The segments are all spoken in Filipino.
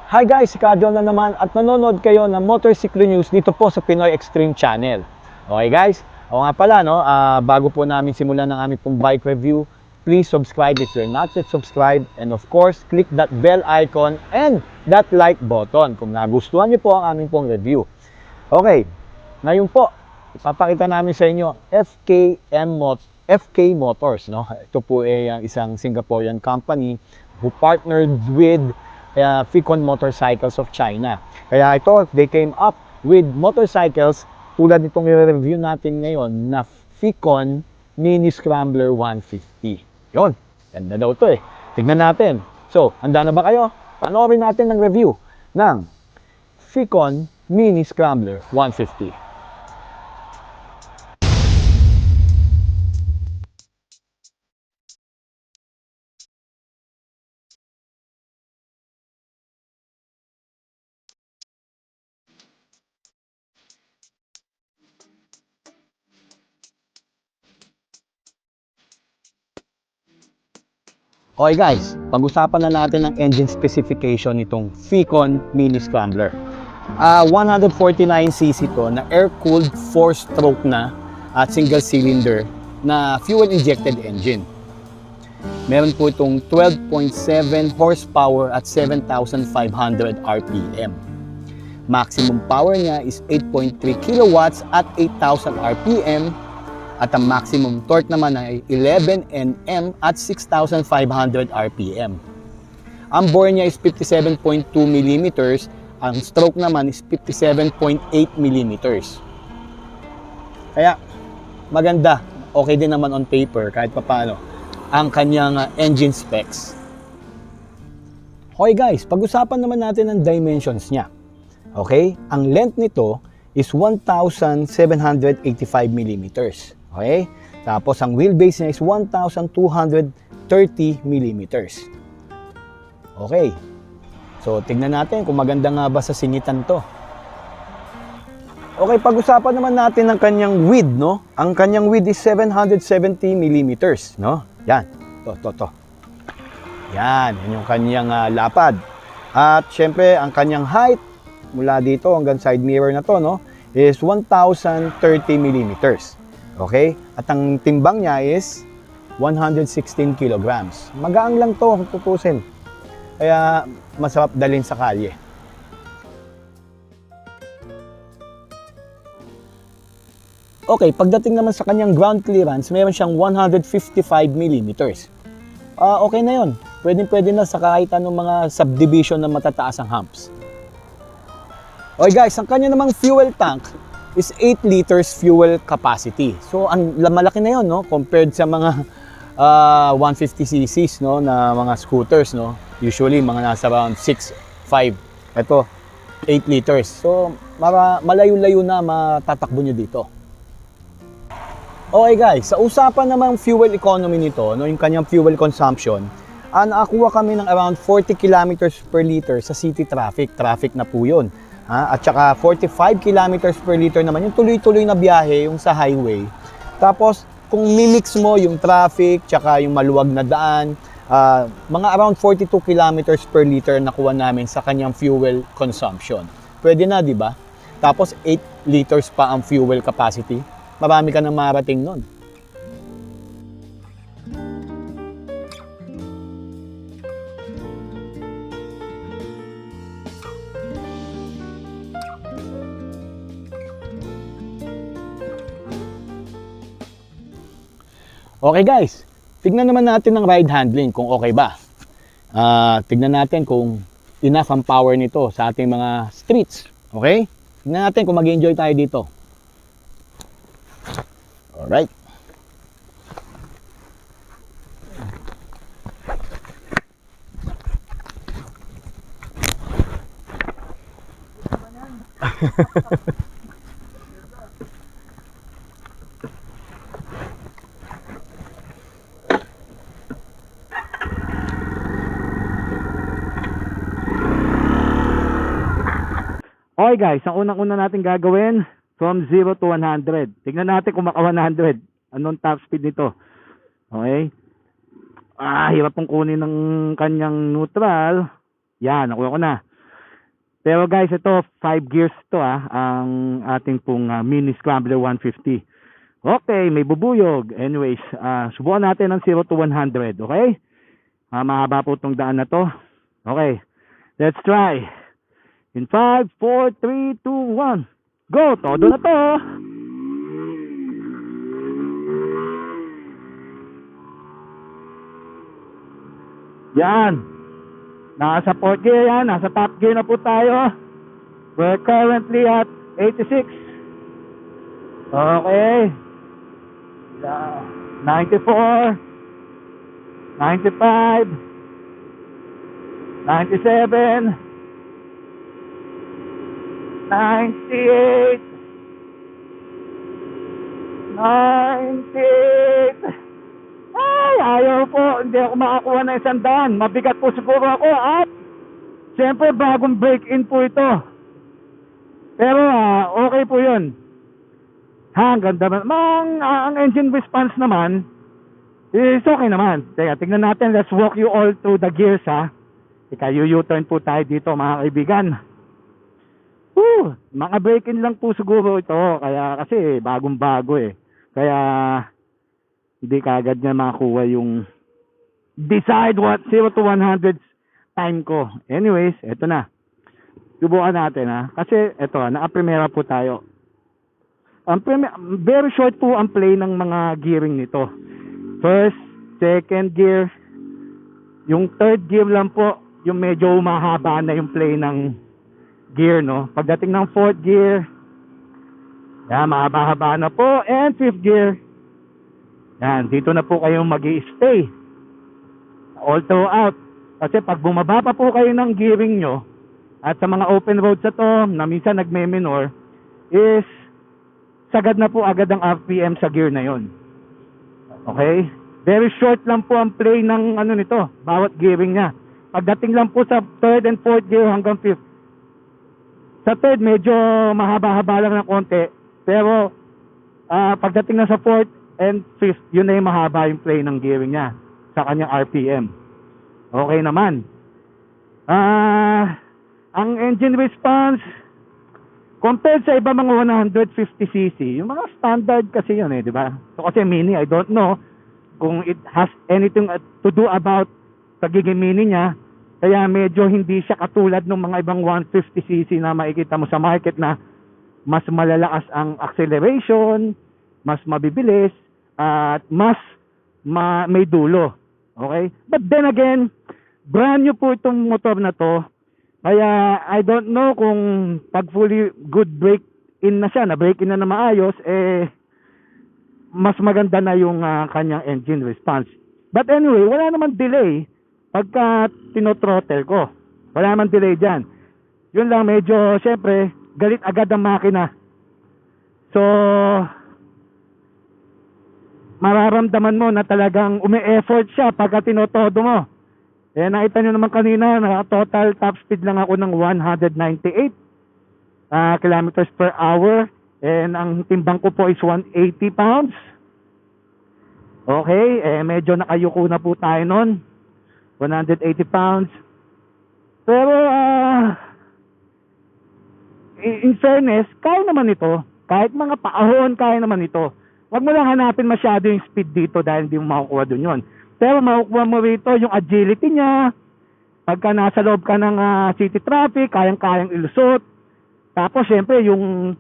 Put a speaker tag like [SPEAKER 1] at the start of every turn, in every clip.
[SPEAKER 1] Hi guys, si Kadyo na naman at nanonood kayo ng Motorcycle News dito po sa Pinoy Extreme Channel. Okay guys, ako nga pala bago po namin simulan ng aming pong bike review, please subscribe if you're not yet subscribed, and of course, click that bell icon and that like button kung nagustuhan niyo po ang aming pong review. Okay, ngayon po, ipapakita namin sa inyo FK Motors. Ito po ay isang Singaporean company who partnered with Ficon Motorcycles of China. Kaya ito, they came up with motorcycles tulad nitong i-review natin ngayon na Ficon Mini Scrambler 150. Yun, ganda daw ito eh. Tignan natin. So, handa na ba kayo? Panoorin natin ng review ng Ficon Mini Scrambler 150. Okay guys, pag-usapan na natin ang engine specification nitong Ficon Mini Scrambler. 149cc to na air-cooled 4-stroke na at single cylinder na fuel-injected engine. Meron po itong 12.7 horsepower at 7,500 RPM. Maximum power niya is 8.3 kilowatts at 8,000 RPM. At ang maximum torque naman ay 11 Nm at 6,500 RPM. Ang bore niya is 57.2 mm, ang stroke naman is 57.8 mm. Kaya maganda, okay din naman on paper kahit papaano ang kanyang engine specs. Okay guys, pag-usapan naman natin ang dimensions niya. Okay, ang length nito is 1,785 mm. Okay? Tapos ang wheelbase niya is 1,230 mm. Okay. So, tingnan natin kung maganda nga ba sa singitan to. Okay, pag-usapan naman natin ang kanyang width, no? Ang kanyang width is 770 mm, no? Yan. To. Yan yung kanyang lapad. At syempre, ang kanyang height mula dito hanggang side mirror na to, no, is 1,030 mm. Okay? At ang timbang niya is 116 kilograms. Magaang lang to kung tutusin. Kaya masarap dalhin sa kalye. Okay, pagdating naman sa kanyang ground clearance, meron siyang 155 mm. Okay na yon. Pwede na sa kahit anong mga subdivision na matataas ang humps. Okay guys, ang kanya namang fuel tank is 8 liters fuel capacity. So, ang malaki na 'yon, no, compared sa mga 150cc's, no, na mga scooters, no. Usually mga nasa around 6, 5. Ito 8 liters. So, malayo-layo na matatakbo niyo dito. Okay guys, sa usapan namang fuel economy nito, no, yung kanyang fuel consumption, nakakuha kami ng around 40 kilometers per liter sa city traffic. Traffic na po 'yon. At saka 45 kilometers per liter naman yung tuloy-tuloy na biyahe, yung sa highway. Tapos kung mimix mo yung traffic tsaka yung maluwag na daan, mga around 42 kilometers per liter nakuha namin sa kanyang fuel consumption. Pwede na, di ba? Tapos 8 liters pa ang fuel capacity. Marami ka nang marating nun. Okay guys, tignan naman natin ng ride handling kung okay ba. Tignan natin kung enough ang power nito sa ating mga streets. Okay? Tignan natin kung mag-enjoy tayo dito. Alright. Okay guys, ang unang-una natin gagawin from 0 to 100. Tignan natin kung maka 100. Anong top speed nito? Okay? Hirap pong kunin ng kanyang neutral. Yan, nakuha ko na.
[SPEAKER 2] Pero guys, ito 5 gears to ang ating pong Mini Scrambler 150. Okay, may bubuyog. Anyways, subukan natin ng 0 to 100, okay? Mahaba po itong daan na to. Okay, let's try. In 5, 4, 3, 2, 1. Go! Todo na to. Yan. Nasa 4th gear yan. Nasa top gear na po tayo. We're currently at 86. Okay. 94, 95, 97, 98, 98. Ay, ayaw po. Hindi ako makakuha ng 100. Mabigat po siguro ako. At siyempre bagong break-in po ito. Pero okay po yun. Ang ganda naman. Ang engine response naman is okay naman. Teka, tingnan natin. Let's walk you all through the gears Teka, U-turn po tayo dito mga kaibigan. Mga break-in lang po siguro ito. Kaya kasi bagong bago Kaya hindi kaagad niya makakuha yung decide what 0 to 100 time ko. Anyways, eto na. Subukan natin Kasi eto, naka-primera po tayo. Very short po ang play ng mga gearing nito. First, second gear. Yung third gear lang po, yung medyo mahaba na yung play ng gear, no? Pagdating ng fourth gear, yan, mahaba-haba na po. And fifth gear, yan, dito na po kayong mag-i-stay all throughout. Kasi pag bumaba pa po kayo ng gearing nyo, at sa mga open roads na to, na minsan nagme-minor, is sagad na po agad ang RPM sa gear na yon. Okay? Very short lang po ang play ng nito, bawat gearing niya. Pagdating lang po sa third and fourth gear hanggang fifth. Sa third, medyo mahaba-haba lang ng konti. Pero pagdating na sa fourth and fifth, yun na yung mahaba yung play ng gearing niya sa kanyang RPM. Okay naman. Ang engine response compared sa iba mga 150cc, yung mga standard kasi yun di ba? So kasi mini, I don't know kung it has anything to do about pagiging mini niya. Kaya medyo hindi siya katulad ng mga ibang 150cc na makikita mo sa market na mas malalakas ang acceleration, mas mabibilis, at mas may dulo. Okay? But then again, brand new po itong motor na to. Kaya I don't know kung pag fully good break-in na siya, na break-in na maayos, mas maganda na yung kanyang engine response. But anyway, wala naman delay pagka tinotrottle ko. Wala naman delay dyan. Yun lang, medyo, syempre, galit agad ang makina. So, mararamdaman mo na talagang umi-effort siya pagka tinotodo mo. Nakita nyo naman kanina, total top speed lang ako ng 198 kilometers per hour. And ang timbang ko po is 180 pounds. Okay, medyo nakayuko na po tayo nun. 180 pounds. Pero, in fairness, kaya naman ito. Kahit mga paahon, kaya naman ito. Huwag mo lang hanapin masyado yung speed dito dahil hindi mo makukuha dun yun. Pero makukuha mo rito yung agility niya. Pagka nasa loob ka ng city traffic, kayang-kayang ilusot. Tapos syempre yung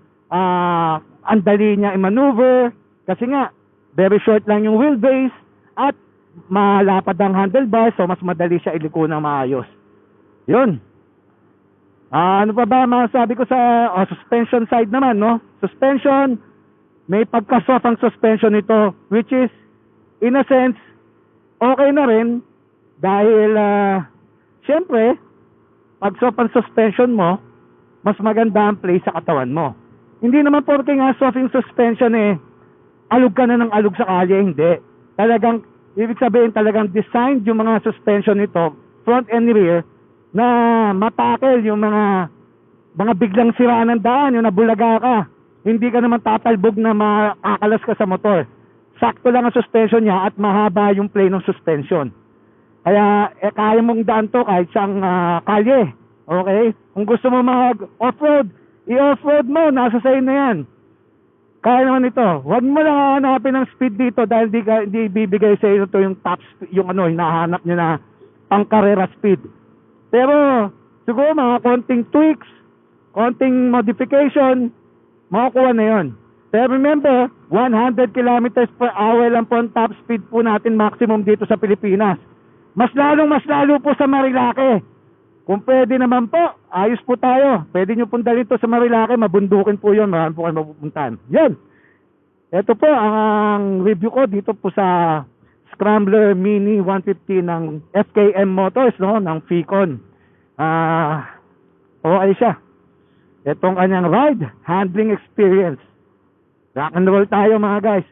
[SPEAKER 2] andali niya i-maneuver. Kasi nga, very short lang yung wheelbase at malapad ang handlebar, so mas madali siya iliko ng maayos. Yun. Ano pa ba masabi ko sa suspension side naman, no? Suspension, may pagka-soft ang suspension nito, which is, in a sense, okay na rin dahil syempre pag soft ang suspension mo, mas maganda ang play sa katawan mo. Hindi naman porke nga soft yung suspension alog ka na ng alog sa kalye, hindi. Talagang ibig sabihin talagang designed yung mga suspension nito, front and rear, na matakel yung mga biglang siraan ng daan, yung nabulaga ka. Hindi ka naman tatalbog na makakalas ka sa motor. Sakto lang ang suspension niya at mahaba yung play ng suspension. Kaya kaya mong daan to kahit siyang kalye. Okay? Kung gusto mo mag-offroad, i-offroad mo, nasa sa'yo na yan. Kaya naman ito. Huwag mo lang hanapin ng speed dito dahil di bibigay sa iyo ito yung top speed, yung hinahanap nyo na pang-karera speed. Pero siguro mga konting tweaks, konting modification, makukuha na yun. Pero remember, 100 kilometers per hour lang po ang top speed po natin maximum dito sa Pilipinas. Mas lalo po sa Marilake. Kung pwede naman po, ayos po tayo. Pwede nyo punta dito sa Marilake, mabundukin po yun, marami po kayo mapupuntahan. Yan! Ito po ang review ko dito po sa Scrambler Mini 150 ng FKM Motors, no? Ng Ficon. Okay siya. Itong kanyang ride, handling experience. Rock and roll tayo mga guys.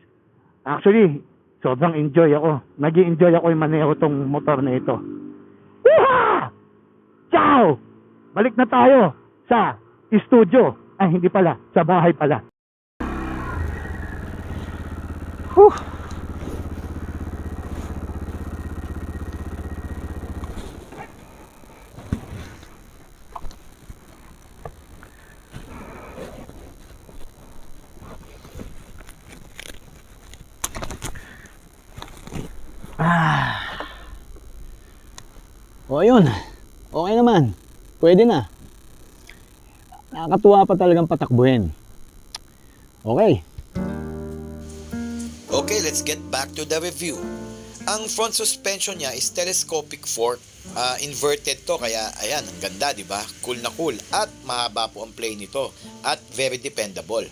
[SPEAKER 2] Actually, sobrang enjoy ako. Nag-i-enjoy ako yung maneho tong motor na ito. Wooha! Ciao! Balik na tayo sa studio. Ay, hindi pala. Sa bahay pala. Whew!
[SPEAKER 1] O yun, okay naman. Pwede na. Nakakatuwa pa talagang patakbuhin. Okay.
[SPEAKER 3] Okay, let's get back to the review. Ang front suspension niya is telescopic fork. Inverted to, kaya ayan, ang ganda, di ba? Cool na cool. At mahaba po ang play nito. At very dependable.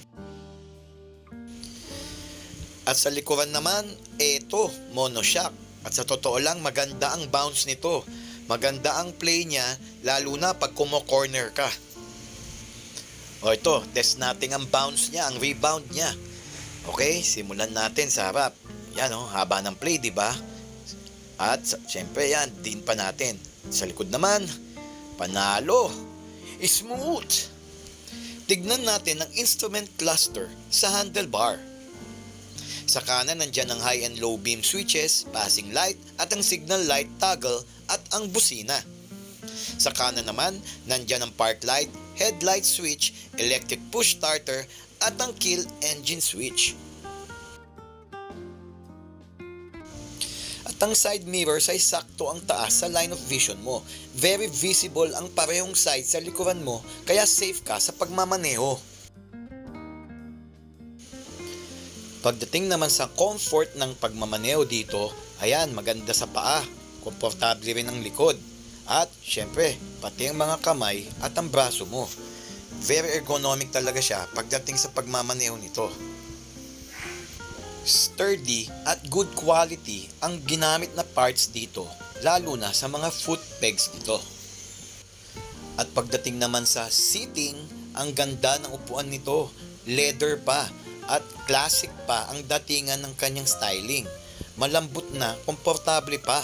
[SPEAKER 3] At sa likuran naman, eto, monoshock. At sa totoo lang, maganda ang bounce nito. Maganda ang play niya, lalo na pag kumo-corner ka. O ito, test natin ang bounce niya, ang rebound niya. Okay, simulan natin sa harap. Yan o, haba ng play, di ba? At syempre yan, din pa natin. Sa likod naman, panalo. Smooth. Tignan natin ang instrument cluster sa handlebar. Sa kanan, nandyan ang high and low beam switches, passing light, at ang signal light toggle, at ang busina. Sa kanan naman, nandyan ang park light, headlight switch, electric push starter, at ang kill engine switch. At ang side mirrors ay sakto ang taas sa line of vision mo. Very visible ang parehong side sa likuran mo, kaya safe ka sa pagmamaneho. Pagdating naman sa comfort ng pagmamaneho dito, ayan, maganda sa paa, komportable rin ang likod, at syempre, pati ang mga kamay at ang braso mo. Very ergonomic talaga siya pagdating sa pagmamaneho nito. Sturdy at good quality ang ginamit na parts dito, lalo na sa mga foot pegs nito. At pagdating naman sa seating, ang ganda ng upuan nito, leather pa, at classic pa ang datingan ng kanyang styling. Malambot na, komportable pa.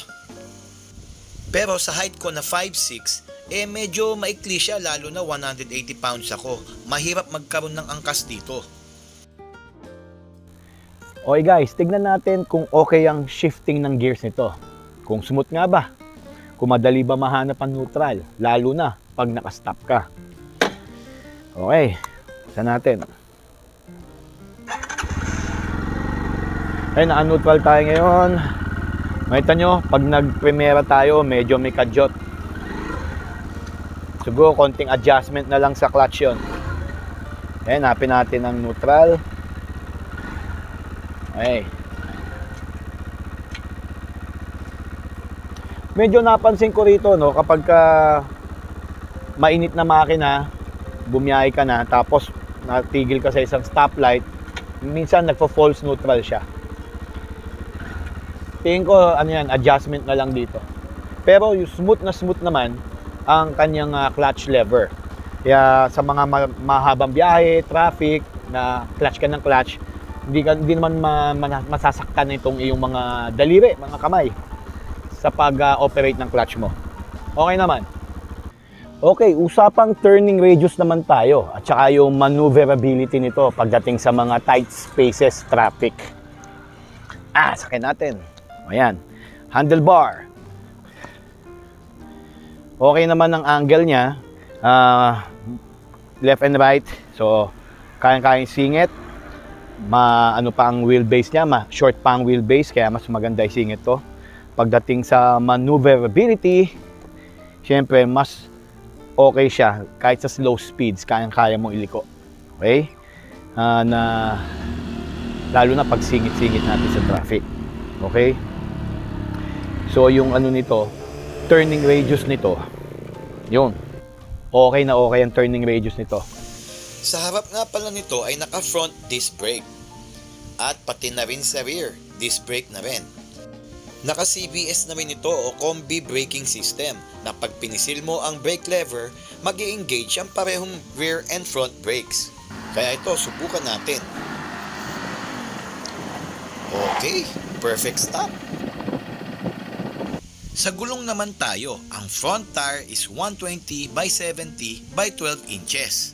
[SPEAKER 3] Pero sa height ko na 5'6", medyo maikli siya, lalo na 180 pounds ako. Mahirap magkaroon ng angkas dito.
[SPEAKER 1] Okay guys, tignan natin kung okay ang shifting ng gears nito. Kung smooth nga ba? Kung madali ba mahanap ang neutral? Lalo na pag nakastop ka. Okay, isa natin. Ay, naka-neutral tayo ngayon. Makita nyo, pag nag-primera tayo, medyo may kadyot. Siguro, konting adjustment na lang sa clutch yun. Ayan, hanapin natin ang neutral. Okay. Medyo napansin ko rito, no, kapag mainit na makina, bumiyahe ka na, tapos natigil ka sa isang stoplight, minsan nagpo-false neutral siya. Tingin ko, adjustment na lang dito. Pero yung smooth naman ang kanyang clutch lever. Kaya sa mga mahabang biyahe, traffic, na clutch ka ng clutch, hindi naman masasaktan itong iyong mga daliri, mga kamay sa pag-operate ng clutch mo. Okay naman. Okay, usapang turning radius naman tayo at saka yung maneuverability nito pagdating sa mga tight spaces, traffic. Sakyan natin. Ayan, handlebar. Okay naman ang angle niya, left and right. So, kayang-kayang singit. Ano pa ang wheelbase niya, short pa ang wheelbase, kaya mas maganda isingit to. Pagdating sa maneuverability, syempre mas okay siya. Kahit sa slow speeds, kayang-kaya mo iliko. Okay? Lalo na pag singit-singit natin sa traffic. Okay? So, yung ano nito, turning radius nito, yun. Okay na okay ang turning radius nito.
[SPEAKER 3] Sa harap nga pala nito ay naka-front disc brake. At pati na rin sa rear, disc brake na rin. Naka-CBS na rin ito o combi braking system na pag pinisil mo ang brake lever, mag-i-engage ang parehong rear and front brakes. Kaya ito, subukan natin. Okay, perfect stop. Sa gulong naman tayo, ang front tire is 120 by 70 by 12 inches.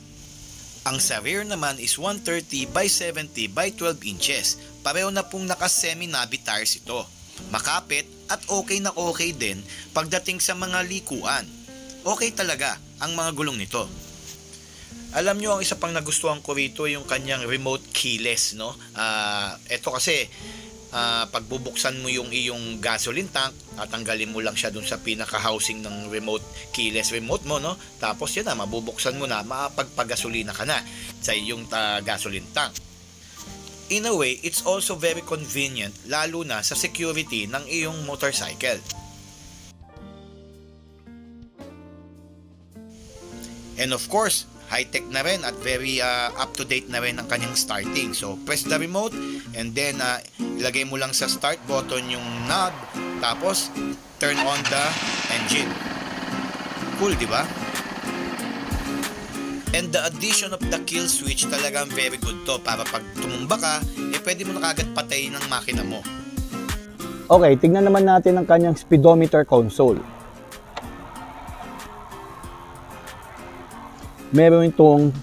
[SPEAKER 3] Ang sa rear naman is 130 by 70 by 12 inches. Pareho na pong naka-semi-nabi tires ito. Makapit at okay na okay din pagdating sa mga likuan. Okay talaga ang mga gulong nito. Alam nyo, ang isa pang nagustuhan ko rito yung kanyang remote keyless, no? Ito kasi, pag bubuksan mo yung iyong gasoline tank, tatanggalin mo lang siya dun sa pinaka-housing ng remote keyless remote mo, no? Tapos yan na, mabubuksan mo na, makapagpagasolina ka na sa iyong gasoline tank. In a way, it's also very convenient, lalo na sa security ng iyong motorcycle. And of course, high-tech na rin at very up-to-date na rin ang kanyang starting. So, press the remote and then ilagay mo lang sa start button yung knob, tapos turn on the engine. Cool, di ba? And the addition of the kill switch talagang very good to para pag tumumba ka, pwede mo na kagad patayin ang makina mo.
[SPEAKER 1] Okay, tignan naman natin ang kanyang speedometer console. Meron itong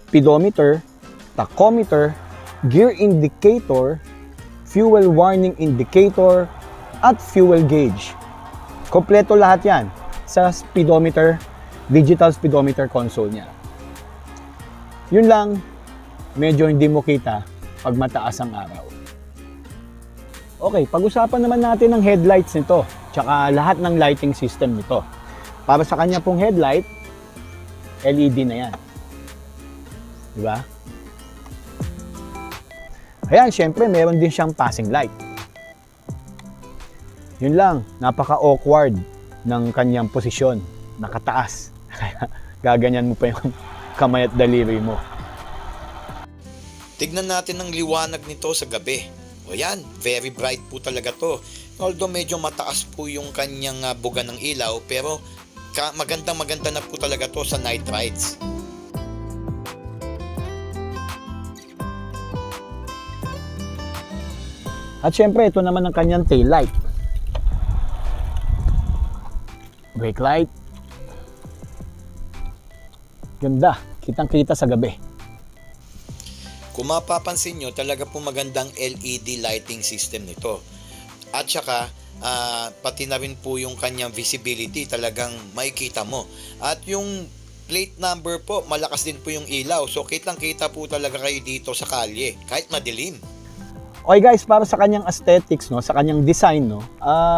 [SPEAKER 1] speedometer, tachometer, gear indicator, fuel warning indicator, at fuel gauge. Kompleto lahat yan sa speedometer, digital speedometer console niya. Yun lang, medyo hindi mo kita pag mataas ang araw. Okay, pag-usapan naman natin ang headlights nito, tsaka lahat ng lighting system nito. Para sa kanya pong headlight, LED na yan. Diba? Ayan, syempre, meron din siyang passing light. Yun lang, napaka-awkward ng kanyang posisyon. Nakataas. Kaya gaganyan mo pa yung kamay at daliri mo.
[SPEAKER 3] Tignan natin ang liwanag nito sa gabi. O yan, very bright po talaga to. Although medyo mataas po yung kanyang buga ng ilaw, pero maganda na po talaga to sa night rides.
[SPEAKER 1] At syempre, ito naman ang kanyang tail light. Brake light. Ganda, kitang-kita sa gabi.
[SPEAKER 3] Kung mapapansin nyo, talaga po magandang LED lighting system nito. At saka, pati na rin po yung kanyang visibility, talagang makikita mo. At yung plate number po, malakas din po yung ilaw. So, kitang-kita po talaga kayo dito sa kalye, kahit madilim.
[SPEAKER 1] Okay guys, para sa kanyang aesthetics, no, sa kanyang design, no,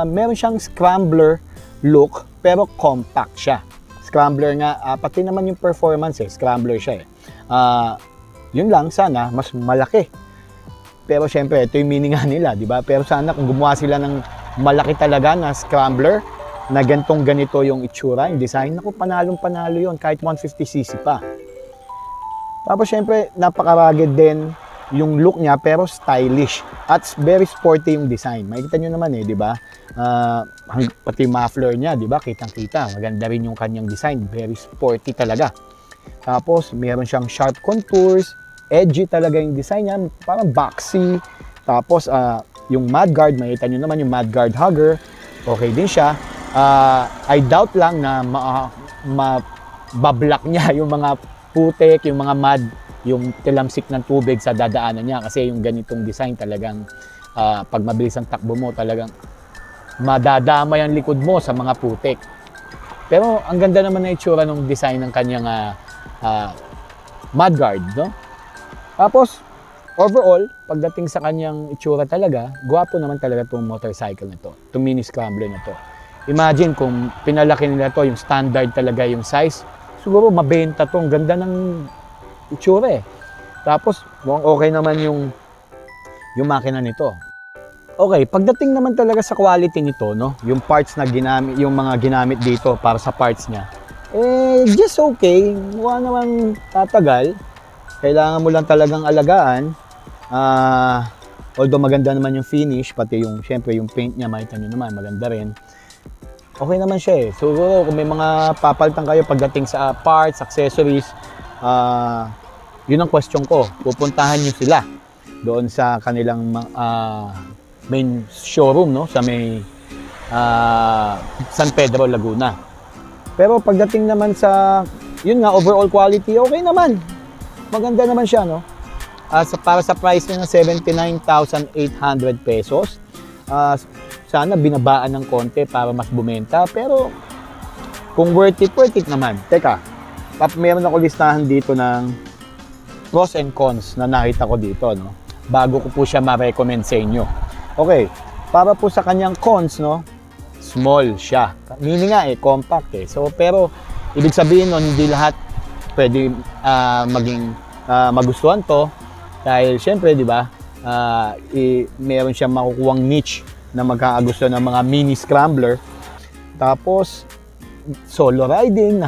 [SPEAKER 1] meron siyang scrambler look, pero compact siya. Scrambler nga, pati naman yung performance, scrambler siya. Yun lang, sana, mas malaki. Pero syempre, ito yung meaning nga nila, di ba? Pero sana kung gumawa sila ng malaki talaga na scrambler, na ganito yung itsura, yung design, naku, panalong-panalo yun, kahit 150cc pa. Tapos syempre, napaka-rugged din yung look niya, pero stylish. At very sporty yung design. Makikita nyo naman di ba? Pati muffler niya, di ba? Kitang-kita. Maganda rin yung kanyang design. Very sporty talaga. Tapos, meron siyang sharp contours. Edgy talaga yung design niya. Parang boxy. Tapos, yung mudguard, makikita nyo naman yung mudguard hugger. Okay din siya. I doubt lang na mabablock niya yung mga putik, yung mga mud, yung tilamsik ng tubig sa dadaanan niya. Kasi yung ganitong design talagang pag mabilis ang takbo mo, talagang madadamay ang likod mo sa mga putik. Pero ang ganda naman na itsura ng design ng kanyang mudguard, no? Tapos, overall, pagdating sa kanyang itsura talaga, gwapo naman talaga itong motorcycle na to, itong mini scrambler na to. Imagine kung pinalaki nila to, yung standard talaga yung size, siguro mabenta to, ang ganda ng itsura eh. Tapos, mukhang okay naman yung makina nito. Okay, pagdating naman talaga sa quality nito, no, yung parts na ginamit, yung mga ginamit dito para sa parts niya, just okay, wala namang tatagal. Kailangan mo lang talagang alagaan. Although maganda naman yung finish, pati yung, syempre, yung paint niya, makita nyo naman, maganda rin. Okay naman siya eh. So, kung may mga papalitan kayo pagdating sa parts, accessories, yun ang question ko. Pupuntahan nyo sila doon sa kanilang main showroom, no? Sa may San Pedro, Laguna. Pero pagdating naman sa, yun nga, overall quality, okay naman. Maganda naman siya, no? Para sa price niya na 79,800 pesos, sana binabaan ng konti para mas bumenta. Pero kung worth it naman. Teka, meron ako listahan dito ng pros and cons na nakita ko dito, no? Bago ko po siya ma-recommend sa inyo. Okay, para po sa kanyang cons, no? Small siya. Meaning nga compact eh. So, pero ibig sabihin nun, hindi lahat pwede maging magustuhan to dahil syempre, di ba, meron siyang makukuhang niche na magkakagusto ng mga mini scrambler. Tapos, solo riding,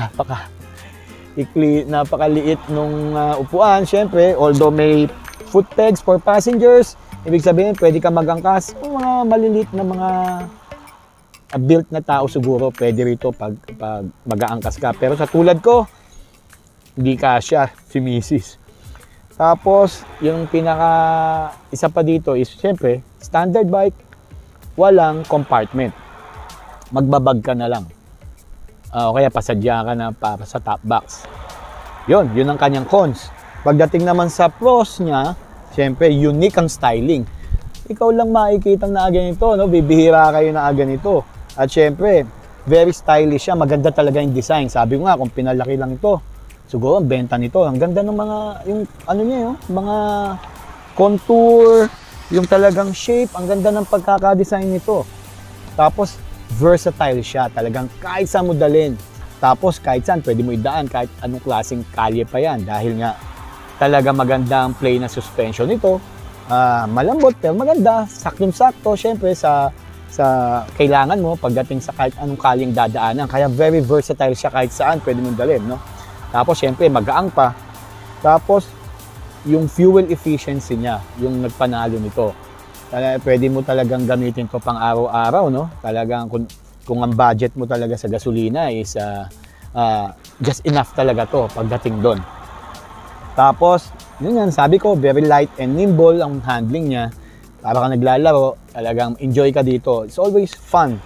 [SPEAKER 1] napakaliit nung upuan. Syempre, although may foot pegs for passengers, ibig sabihin, pwede ka mag-angkas. Mga maliliit na mga built na tao siguro, pwede rito pag mag-aangkas ka. Pero sa tulad ko, hindi kasya si Mrs. Tapos, yung isa pa dito is, syempre, standard bike, walang compartment. Magbabag ka na lang. O kaya pasadya ka na para sa top box. Yun ang kanyang cons. Pagdating naman sa pros niya, syempre, unique ang styling. Ikaw lang makikita na ganito, no? Bibihira kayo na ganito. At syempre, very stylish siya. Maganda talaga yung design. Sabi ko nga, kung pinalaki lang ito, siguro ang benta nito. Ang ganda ng mga, yung ano niya, yung mga contour, yung talagang shape. Ang ganda ng pagkakadesign nito. Tapos, versatile siya. Talagang kahit saan mo dalhin. Tapos, kahit saan, pwede mo idaan. Kahit anong klaseng kalye pa yan. Dahil nga, talaga maganda ang play na suspension nito. Malambot pero maganda, saktong-sakto syempre sa kailangan mo pagdating sa kahit anong kalyeng dadaanan. Kaya very versatile siya kahit saan pwede mong dalhin, no? Tapos syempre magaang pa. Tapos yung fuel efficiency niya, yung nagpanalo nito. Pwede mo talagang gamitin to pang araw-araw, no? Talagang kung ang budget mo talaga sa gasolina is just enough talaga to pagdating doon. Tapos, yun yan, sabi ko, very light and nimble ang handling niya. Para ka naglalaro, talagang enjoy ka dito. It's always fun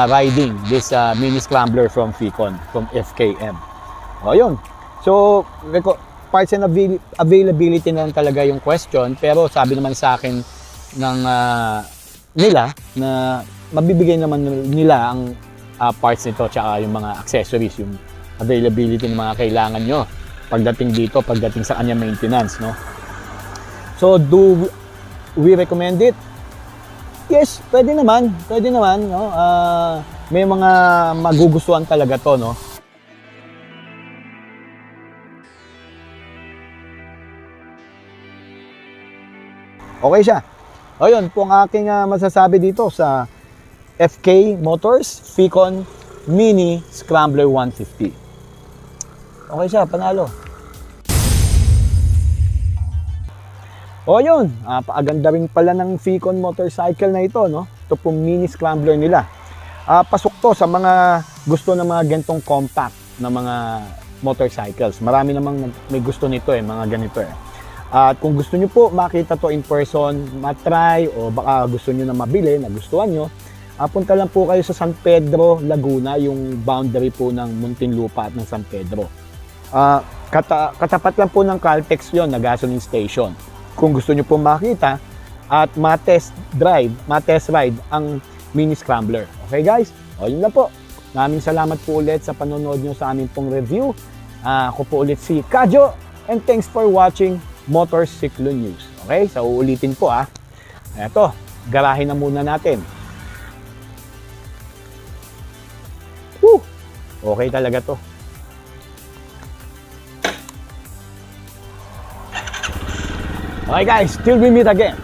[SPEAKER 1] riding this mini scrambler from Ficon, from FKM. O, yun. So, parts and availability na lang talaga yung question. Pero sabi naman sa akin ng nila na mabibigay naman nila ang parts nito tsaka yung mga accessories, yung availability ng mga kailangan nyo pagdating dito, pagdating sa kanya maintenance, no? So, do we recommend it? Yes, pwede naman, no? May mga magugustuhan talaga to, no? Okay siya. O yun, po ang aking masasabi dito sa FK Motors Ficon Mini Scrambler 150. Okay siya, panalo. O yun, paaganda rin pala ng Ficon motorcycle na ito, no? Ito pong mini scrambler nila. Pasok to sa mga gusto ng mga gantong compact na mga motorcycles. Marami namang may gusto nito mga ganito At kung gusto nyo po makita to in person, matry o baka gusto nyo na mabili, nagustuhan nyo, punta lang po kayo sa San Pedro, Laguna, yung boundary po ng Muntinlupa at ng San Pedro. Katapat lang po ng Caltex yon na gasoline station. Kung gusto nyo po makita at ma-test ride ang mini scrambler. Okay guys? O yun lang po. Maraming salamat po ulit sa panonood nyo sa aming pong review. Ako po ulit si Kadyo, and thanks for watching Motorsiklo News. Okay, so uulitin po Eto, garahe na muna natin. Woo! Okay talaga to. Okay guys, till we meet again.